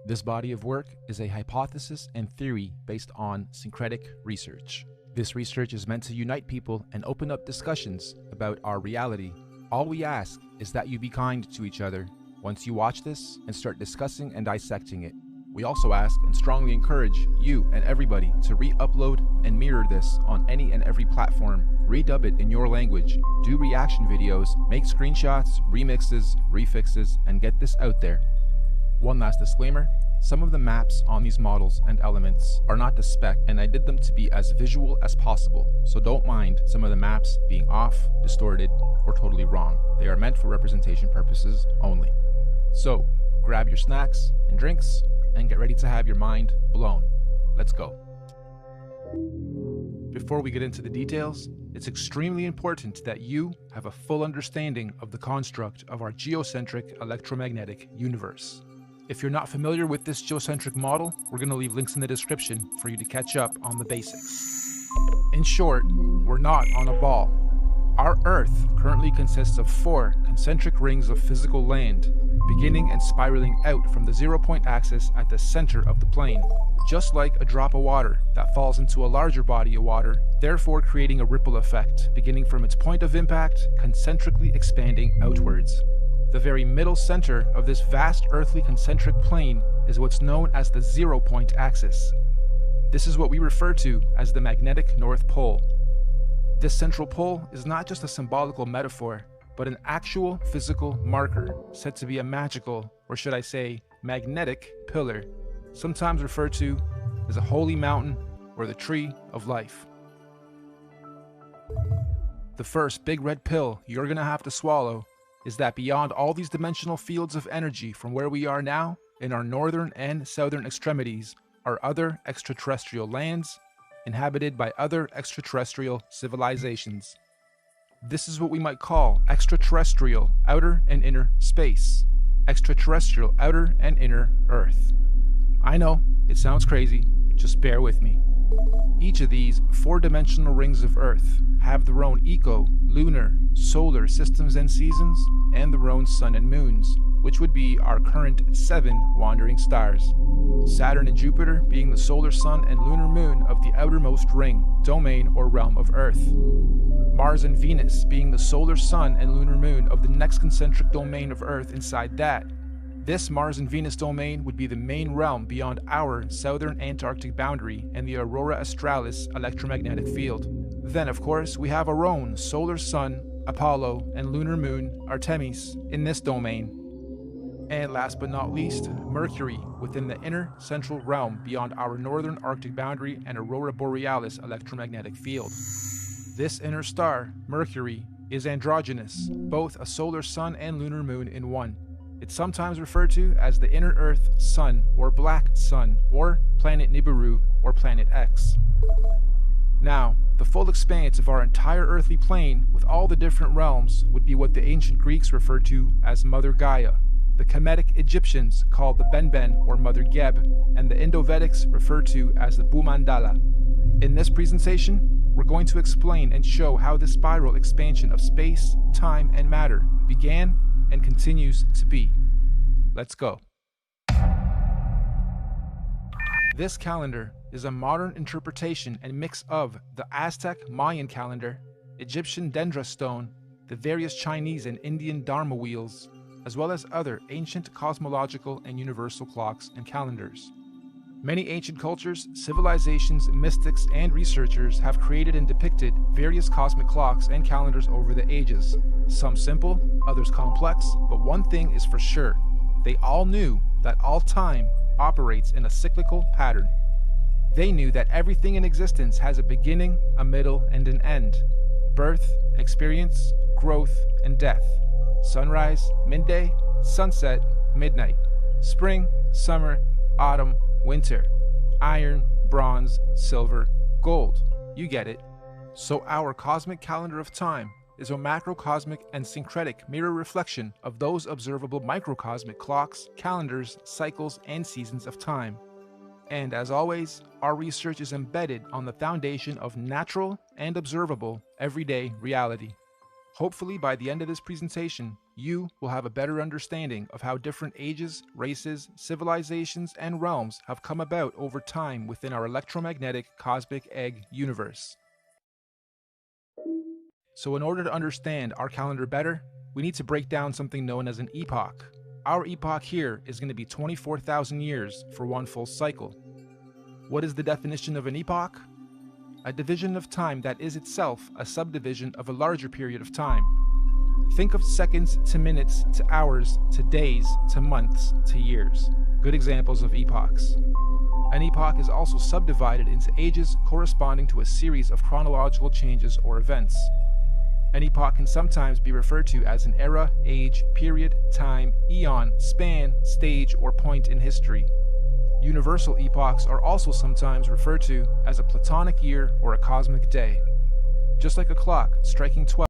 This body of work is a hypothesis and theory based on syncretic research. This research is meant to unite people and open up discussions about our reality. All we ask is that you be kind to each other once you watch this and start discussing and dissecting it. We also ask and strongly encourage you and everybody to re-upload and mirror this on any and every platform. Redub it in your language, do reaction videos, make screenshots, remixes, refixes, and get this out there. One last disclaimer, some of the maps on these models and elements are not to spec, and I did them to be as visual as possible, so don't mind some of the maps being off, distorted, or totally wrong. They are meant for representation purposes only. So, grab your snacks and drinks, and get ready to have your mind blown. Let's go. Before we get into the details, it's extremely important that you have a full understanding of the construct of our geocentric electromagnetic universe. If you're not familiar with this geocentric model, we're going to leave links in the description for you to catch up on the basics. In short, we're not on a ball. Our Earth currently consists of 4 concentric rings of physical land, beginning and spiraling out from the 0-point axis at the center of the plane, just like a drop of water that falls into a larger body of water, therefore creating a ripple effect, beginning from its point of impact, concentrically expanding outwards. The very middle center of this vast earthly concentric plane is what's known as the 0-point axis. This is what we refer to as the magnetic North Pole. This central pole is not just a symbolical metaphor, but an actual physical marker said to be a magical, or should I say, magnetic pillar, sometimes referred to as a holy mountain or the tree of life. The first big red pill you're going to have to swallow is that beyond all these dimensional fields of energy from where we are now, in our northern and southern extremities, are other extraterrestrial lands inhabited by other extraterrestrial civilizations. This is what we might call extraterrestrial outer and inner space, extraterrestrial outer and inner Earth. I know, it sounds crazy, just bear with me. Each of these 4-dimensional rings of Earth have their own lunar, solar systems and seasons, and their own sun and moons, which would be our current 7 wandering stars. Saturn and Jupiter being the solar sun and lunar moon of the outermost ring, domain, or realm of Earth. Mars and Venus being the solar sun and lunar moon of the next concentric domain of Earth inside that. This Mars and Venus domain would be the main realm beyond our southern Antarctic boundary and the Aurora Australis electromagnetic field. Then, of course, we have our own solar sun, Apollo, and lunar moon, Artemis, in this domain. And last but not least, Mercury within the inner central realm beyond our northern Arctic boundary and Aurora Borealis electromagnetic field. This inner star, Mercury, is androgynous, both a solar sun and lunar moon in one. It's sometimes referred to as the inner Earth Sun or Black Sun or Planet Nibiru or Planet X. Now, the full expanse of our entire earthly plane with all the different realms would be what the ancient Greeks referred to as Mother Gaia, the Kemetic Egyptians called the Benben or Mother Geb, and the Indo-Vedics referred to as the Bhumandala. In this presentation, we're going to explain and show how this spiral expansion of space, time, and matter began and continues to be. Let's go. This calendar is a modern interpretation and mix of the Aztec Mayan calendar, Egyptian Dendra stone, the various Chinese and Indian Dharma wheels, as well as other ancient cosmological and universal clocks and calendars. Many ancient cultures, civilizations, mystics, and researchers have created and depicted various cosmic clocks and calendars over the ages. Some simple, others complex, but one thing is for sure. They all knew that all time operates in a cyclical pattern. They knew that everything in existence has a beginning, a middle, and an end. Birth, experience, growth, and death. Sunrise, midday, sunset, midnight. Spring, summer, autumn, winter. Iron, bronze, silver, gold. You get it. So our cosmic calendar of time is a macrocosmic and syncretic mirror reflection of those observable microcosmic clocks, calendars, cycles, and seasons of time. And as always, our research is embedded on the foundation of natural and observable everyday reality. Hopefully by the end of this presentation, you will have a better understanding of how different ages, races, civilizations, and realms have come about over time within our electromagnetic cosmic egg universe. So in order to understand our calendar better, we need to break down something known as an epoch. Our epoch here is going to be 24,000 years for one full cycle. What is the definition of an epoch? A division of time that is itself a subdivision of a larger period of time. Think of seconds to minutes to hours to days to months to years. Good examples of epochs. An epoch is also subdivided into ages corresponding to a series of chronological changes or events. An epoch can sometimes be referred to as an era, age, period, time, eon, span, stage, or point in history. Universal epochs are also sometimes referred to as a platonic year or a cosmic day. Just like a clock striking 12